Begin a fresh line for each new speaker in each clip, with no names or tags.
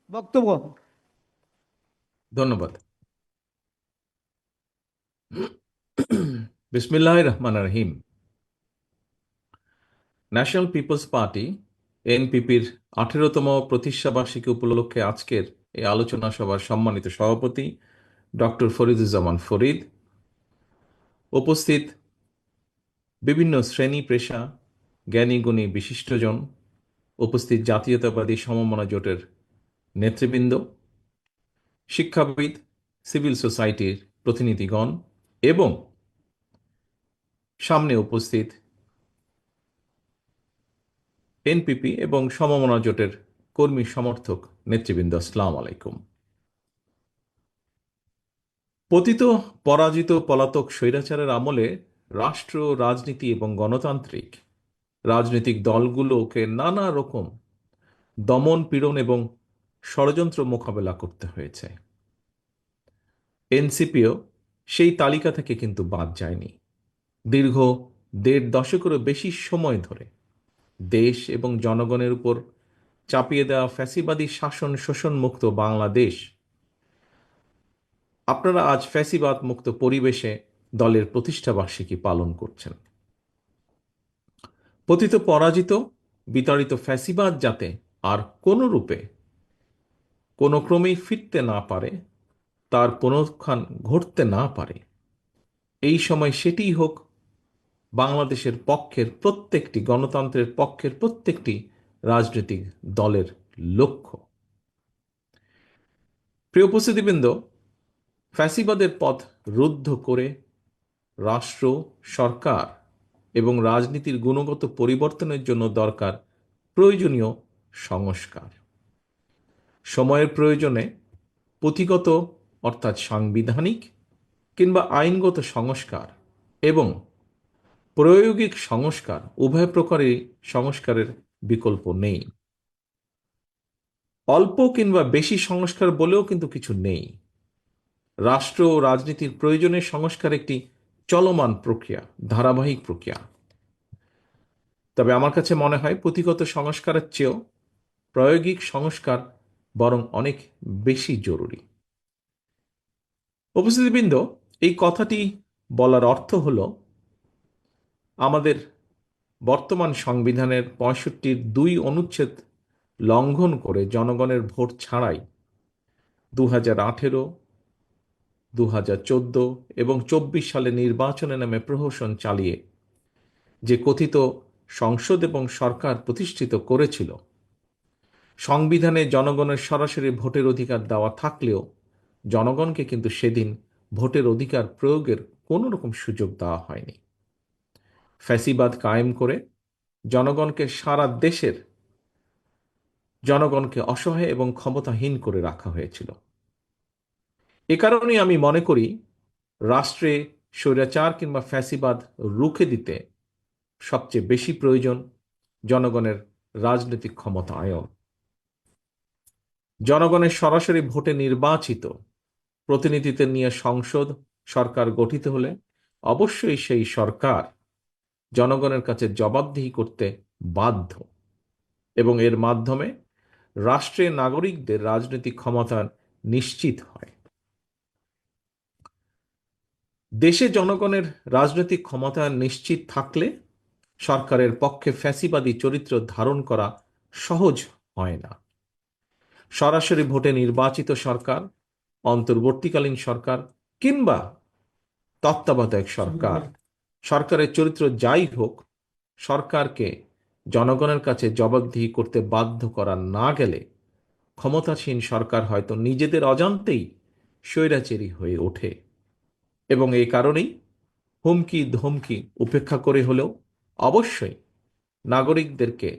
বক্তব্য।
ধন্যবাদ। বিসমিল্লাহির রহমানির রহিম। ন্যাশনাল পিপলস পার্টি এনপিপির 18তম প্রতিষ্ঠাবার্ষিকী উপলক্ষে আজকের এই আলোচনা সভার সম্মানিত সভাপতি ডক্টর ফরিদুজ্জামান ফরিদ, উপস্থিত বিভিন্ন শ্রেণী পেশা, জ্ঞানী গুণী বিশিষ্টজন, উপস্থিত জাতীয়তাবাদী সমমনা জোটের নেতৃবৃন্দ, শিক্ষাবিদ, সিভিল সোসাইটির প্রতিনিধিগণ এবং সামনে উপস্থিত এনপিপি এবং সমমনা জোটের কর্মী সমর্থক নেতৃবৃন্দ, আসসালামু আলাইকুম। পতিত পরাজিত পলাতক স্বৈরাচারের আমলে রাষ্ট্র, রাজনীতি এবং গণতান্ত্রিক রাজনৈতিক দলগুলোকে নানা রকম দমন পীড়ন এবং ষড়যন্ত্র মোকাবেলা করতে হয়েছে। এনসিপিও সেই তালিকা থেকে কিন্তু বাদ যায়নি। দীর্ঘ 1.5 দশকেরও বেশি সময় ধরে দেশ এবং জনগণের উপর চাপিয়ে দেওয়া ফ্যাসিবাদী শাসন শোষণ মুক্ত বাংলাদেশ, আপনারা আজ ফ্যাসিবাদ মুক্ত পরিবেশে দলের প্রতিষ্ঠা বার্ষিকী পালন করছেন। পতিত পরাজিত বিতাড়িত ফ্যাসিবাদ যাতে আর কোনো রূপে কোনো ক্রমেই ফিরতে না পারে, তার পুনরুত্থান ঘটতে না পারে, এই সময় সেটিই হোক বাংলাদেশের পক্ষের প্রত্যেকটি গণতন্ত্রের পক্ষের প্রত্যেকটি রাজনৈতিক দলের লক্ষ্য। প্রিয় উপস্থিতিবৃন্দ, ফ্যাসিবাদের পথ রুদ্ধ করে রাষ্ট্র, সরকার এবং রাজনীতির গুণগত পরিবর্তনের জন্য দরকার প্রয়োজনীয় সংস্কার। সময়ের প্রয়োজনে পুঁথিগত অর্থাৎ সাংবিধানিক কিংবা আইনগত সংস্কার এবং প্রায়োগিক সংস্কার, উভয় প্রকারের সংস্কারের বিকল্প নেই। অল্প কিংবা বেশি সংস্কার বলেও কিন্তু কিছু নেই। রাষ্ট্র ও রাজনীতির প্রয়োজনের সংস্কার একটি চলমান প্রক্রিয়া, ধারাবাহিক প্রক্রিয়া। তবে আমার কাছে মনে হয় পুঁথিগত সংস্কারের চেয়েও প্রায়োগিক সংস্কার বরং অনেক বেশি জরুরি। উপস্থিতিবৃন্দ, এই কথাটি বলার অর্থ হল আমাদের বর্তমান সংবিধানের 65-2 অনুচ্ছেদ লঙ্ঘন করে জনগণের ভোট ছাড়াই 2018, 2014 এবং 24 সালে নির্বাচনে নামে প্রহসন চালিয়ে যে কথিত সংসদ এবং সরকার প্রতিষ্ঠিত করেছিল, সংবিধানে জনগণের সরাসরি ভোটের অধিকার দেওয়া থাকলেও জনগণকে কিন্তু সেদিন ভোটের অধিকার প্রয়োগের কোনো রকম সুযোগ দেওয়া হয়নি। ফ্যাসিবাদ কায়েম করে জনগণকে, সারা দেশের জনগণকে অসহায় এবং ক্ষমতাহীন করে রাখা হয়েছিল। এ কারণেই আমি মনে করি রাষ্ট্রে স্বৈরাচার কিংবা ফ্যাসিবাদ রুখে দিতে সবচেয়ে বেশি প্রয়োজন জনগণের রাজনৈতিক ক্ষমতায়ন। জনগণের সরাসরি ভোটে নির্বাচিত প্রতিনিধিদের নিয়ে সংসদ, সরকার গঠিত হলে অবশ্যই সেই সরকার জনগণের কাছে জবাবদিহি করতে বাধ্য এবং এর মাধ্যমে রাষ্ট্রের নাগরিকদের রাজনৈতিক ক্ষমতা নিশ্চিত হয়। দেশে জনগণের রাজনৈতিক ক্ষমতা নিশ্চিত থাকলে সরকারের পক্ষে ফ্যাসিবাদী চরিত্র ধারণ করা সহজ হয় না। সরাসরি ভোটে নির্বাচিত সরকার, অন্তর্বর্তীকালীন সরকার কিংবা তত্ত্বাবধায়ক সরকার, সরকারের চরিত্র যাই হোক, সরকারকে জনগণের কাছে জবাবদিহি করতে বাধ্য করা না গেলে ক্ষমতাসীন সরকার হয়তো নিজেদের অজান্তেই স্বৈরাচারী হয়ে ওঠে এবং এই কারণেই হুমকি ধমকি উপেক্ষা করে হলেও অবশ্যই নাগরিকদেরকে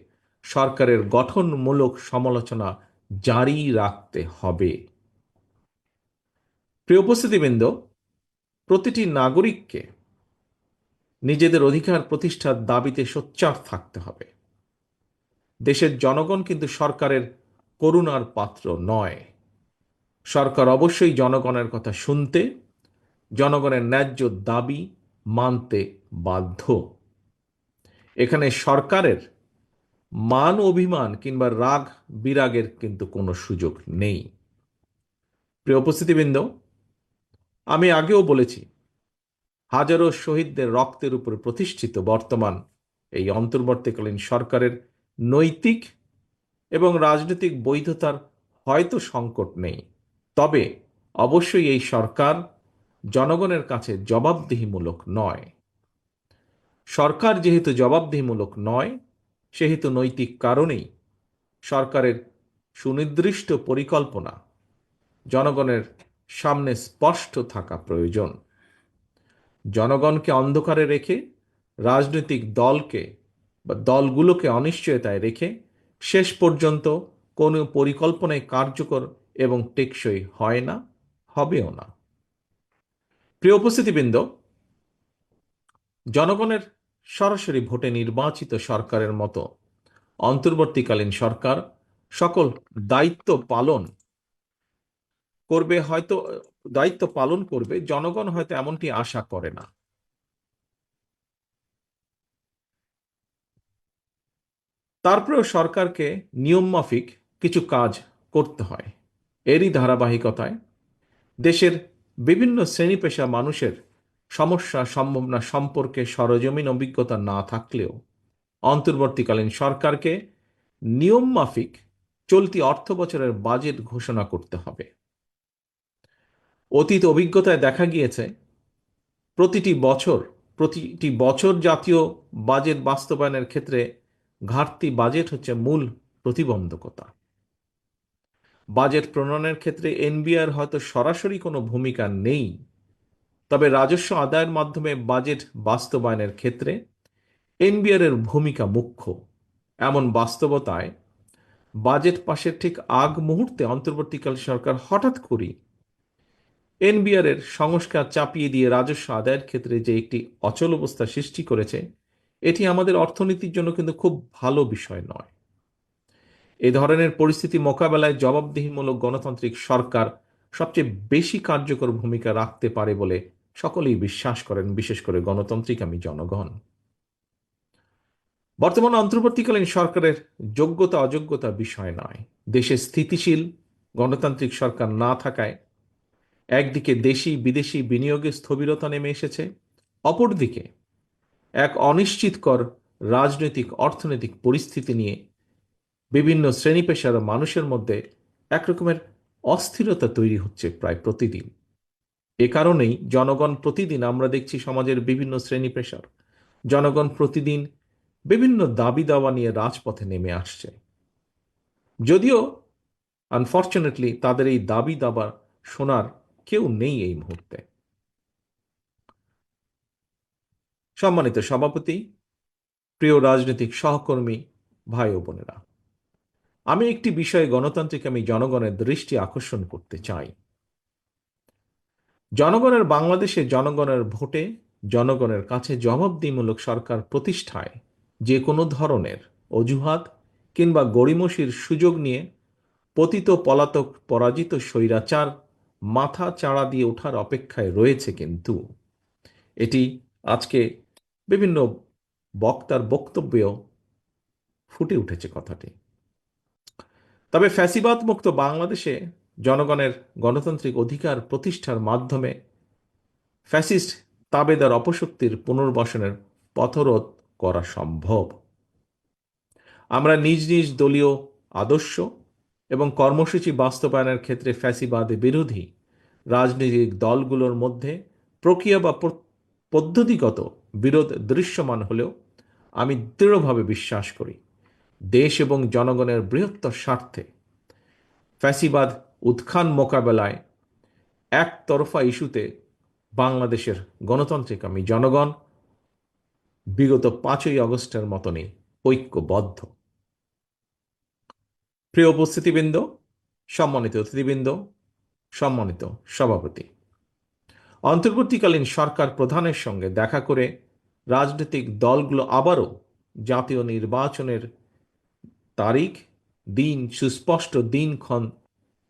সরকারের গঠনমূলক সমালোচনা জারি রাখতে হবে। প্রিয় উপস্থিতিবৃন্দ, প্রতিটি নাগরিককে নিজেদের অধিকার প্রতিষ্ঠার দাবিতে সোচ্চার থাকতে হবে। দেশের জনগণ কিন্তু সরকারের করুণার পাত্র নয়। সরকার অবশ্যই জনগণের কথা শুনতে, জনগণের ন্যায্য দাবি মানতে বাধ্য। এখানে সরকারের মান অভিমান কিংবা রাগ বিরাগের কিন্তু কোনো সুযোগ নেই। প্রিয় উপস্থিতিবৃন্দ, আমি আগেও বলেছি, হাজারো শহীদদের রক্তের উপর প্রতিষ্ঠিত বর্তমান এই অন্তর্বর্তীকালীন সরকারের নৈতিক এবং রাজনৈতিক বৈধতার হয়তো সংকট নেই, তবে অবশ্যই এই সরকার জনগণের কাছে জবাবদিহিমূলক নয়। সরকার যেহেতু জবাবদিহিমূলক নয়, সেহেতু নৈতিক কারণেই সরকারের সুনির্দিষ্ট পরিকল্পনা জনগণের সামনে স্পষ্ট থাকা প্রয়োজন। জনগণকে অন্ধকারে রেখে, রাজনৈতিক দলকে বা দলগুলোকে অনিশ্চয়তায় রেখে শেষ পর্যন্ত কোনো পরিকল্পনায় কার্যকর এবং টেকসই হয় না, হবেও না। প্রিয় উপস্থিতিবৃন্দ, জনগণের সরাসরি ভোটে নির্বাচিত সরকারের মতো অন্তর্বর্তীকালীন সরকার সকল দায়িত্ব পালন করবে, হয়তো দায়িত্ব পালন করবে, জনগণ হয়তো এমনটি আশা করে না। তারপরেও সরকারকে নিয়মমাফিক কিছু কাজ করতে হয়। এরই ধারাবাহিকতায় দেশের বিভিন্ন শ্রেণী পেশা মানুষের সমস্যা সম্ভাবনা সম্পর্কে সরজমিন অভিজ্ঞতা না থাকলেও অন্তর্বর্তীকালীন সরকারকে নিয়মমাফিক চলতি অর্থ বছরের বাজেট ঘোষণা করতে হবে। অতীত অভিজ্ঞতায় দেখা গিয়েছে, প্রতিটি বছর জাতীয় বাজেট বাস্তবায়নের ক্ষেত্রে ঘাটতি বাজেট হচ্ছে মূল প্রতিবন্ধকতা। বাজেট প্রণয়নের ক্ষেত্রে এনবিআর হয়তো সরাসরি কোনো ভূমিকা নেই, তবে রাজস্ব আদায়ের মাধ্যমে বাজেট বাস্তবায়নের ক্ষেত্রে এনবিআর এর ভূমিকা মুখ্য। এমন বাস্তবতায় বাজেট পাশের ঠিক আগ মুহূর্তে অন্তর্বর্তীকালীন সরকার হঠাৎ করেই এনবিআর এর সংস্কার চাপিয়ে দিয়ে রাজস্ব আদায়ের ক্ষেত্রে যে একটি অচল অবস্থা সৃষ্টি করেছে, এটি আমাদের অর্থনীতির জন্য কিন্তু খুব ভালো বিষয় নয়। এ ধরনের পরিস্থিতি মোকাবেলায় জবাবদিহিমূলক গণতান্ত্রিক সরকার সবচেয়ে বেশি কার্যকর ভূমিকা রাখতে পারে বলে সকলেই বিশ্বাস করেন, বিশেষ করে গণতান্ত্রিকামী জনগণ। বর্তমান অন্তর্বর্তীকালীন সরকারের যোগ্যতা অযোগ্যতা বিষয় নয়। দেশে স্থিতিশীল গণতান্ত্রিক সরকার না থাকায় একদিকে দেশি বিদেশি বিনিয়োগে স্থবিরতা নেমে এসেছে, অপরদিকে এক অনিশ্চিতকর রাজনৈতিক অর্থনৈতিক পরিস্থিতি নিয়ে বিভিন্ন শ্রেণী পেশার মানুষের মধ্যে একরকমের অস্থিরতা তৈরি হচ্ছে প্রায় প্রতিদিন। এ কারণেই জনগণ প্রতিদিন, আমরা দেখছি সমাজের বিভিন্ন শ্রেণী পেশার জনগণ প্রতিদিন বিভিন্ন দাবি দাওয়া নিয়ে রাজপথে নেমে আসছে। যদিও আনফর্চুনেটলি তাদের এই দাবি দাবা শোনার কেউ নেই এই মুহূর্তে। সম্মানিত সভাপতি, প্রিয় রাজনৈতিক সহকর্মী, ভাই ও বোনেরা, আমি একটি বিষয়ে গণতান্ত্রিক আমি জনগণের দৃষ্টি আকর্ষণ করতে চাই। জনগণের বাংলাদেশে জনগণের ভোটে জনগণের কাছে জবাবদিহিমূলক সরকার প্রতিষ্ঠায় যে কোনো ধরনের অজুহাত কিংবা গড়িমসির সুযোগ নিয়ে পতিত পলাতক পরাজিত স্বৈরাচার মাথা চাড়া দিয়ে ওঠার অপেক্ষায় রয়েছে, কিন্তু এটি আজকে বিভিন্ন বক্তার বক্তব্যেও ফুটে উঠেছে কথাটি। তবে ফ্যাসিবাদ মুক্ত বাংলাদেশে জনগণের গণতান্ত্রিক অধিকার প্রতিষ্ঠার মাধ্যমে ফ্যাসিস্ট তাবেদার অপশক্তির পুনর্বাসনের পথরোধ করা সম্ভব। আমরা নিজ নিজ দলীয় আদর্শ এবং কর্মসূচি বাস্তবায়নের ক্ষেত্রে ফ্যাসিবাদ বিরোধী রাজনৈতিক দলগুলোর মধ্যে প্রক্রিয়া বা পদ্ধতিগত বিরোধ দৃশ্যমান হলেও আমি দৃঢ়ভাবে বিশ্বাস করি দেশ এবং জনগণের বৃহত্তর স্বার্থে ফ্যাসিবাদ উত্থান মোকাবেলায় একতরফা ইস্যুতে বাংলাদেশের গণতান্ত্রিকামী জনগণ বিগত 5ই আগস্টের মতনই ঐক্যবদ্ধ। প্রিয় উপস্থিতিবৃন্দ, সম্মানিত অতিথিবৃন্দ, সম্মানিত সভাপতি, অন্তর্বর্তীকালীন সরকার প্রধানের সঙ্গে দেখা করে রাজনৈতিক দলগুলো আবারও জাতীয় নির্বাচনের তারিখ, দিন, সুস্পষ্ট দিনক্ষণ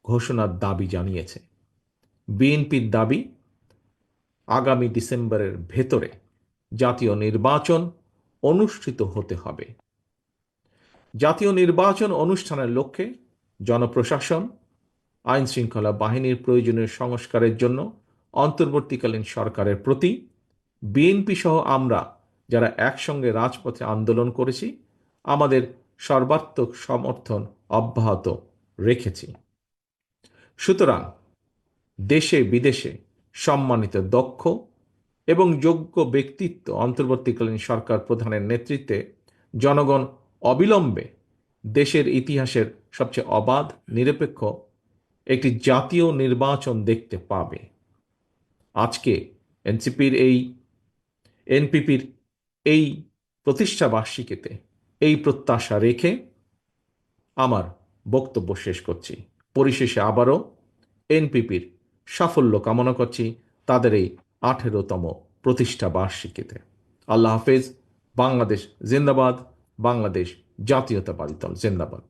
ঘোষণার দাবি জানিয়েছে। বিএনপির দাবি, আগামী ডিসেম্বরের ভেতরে জাতীয় নির্বাচন অনুষ্ঠিত হতে হবে। জাতীয় নির্বাচন অনুষ্ঠানের লক্ষ্যে জনপ্রশাসন, আইন শৃঙ্খলা বাহিনীর প্রয়োজনীয় সংস্কারের জন্য অন্তর্বর্তীকালীন সরকারের প্রতি বিএনপি সহ আমরা যারা একসঙ্গে রাজপথে আন্দোলন করেছি আমাদের সর্বাত্মক সমর্থন অব্যাহত রেখেছি। সুতরাং দেশে বিদেশে সম্মানিত দক্ষ এবং যোগ্য ব্যক্তিত্ব অন্তর্বর্তীকালীন সরকার প্রধানের নেতৃত্বে জনগণ অবিলম্বে দেশের ইতিহাসের সবচেয়ে অবাধ, নিরপেক্ষ একটি জাতীয় নির্বাচন দেখতে পাবে। আজকে এনপিপির এই প্রতিষ্ঠা বার্ষিকীতে এই প্রত্যাশা রেখে আমার বক্তব্য শেষ করছি। পরিশেষে আবারও এনপিপির সাফল্য কামনা করছি তাদের এই 18তম প্রতিষ্ঠা বার্ষিকীতে। আল্লাহ হাফেজ। বাংলাদেশ জিন্দাবাদ। বাংলাদেশ জাতীয়তাবাদী দল জিন্দাবাদ।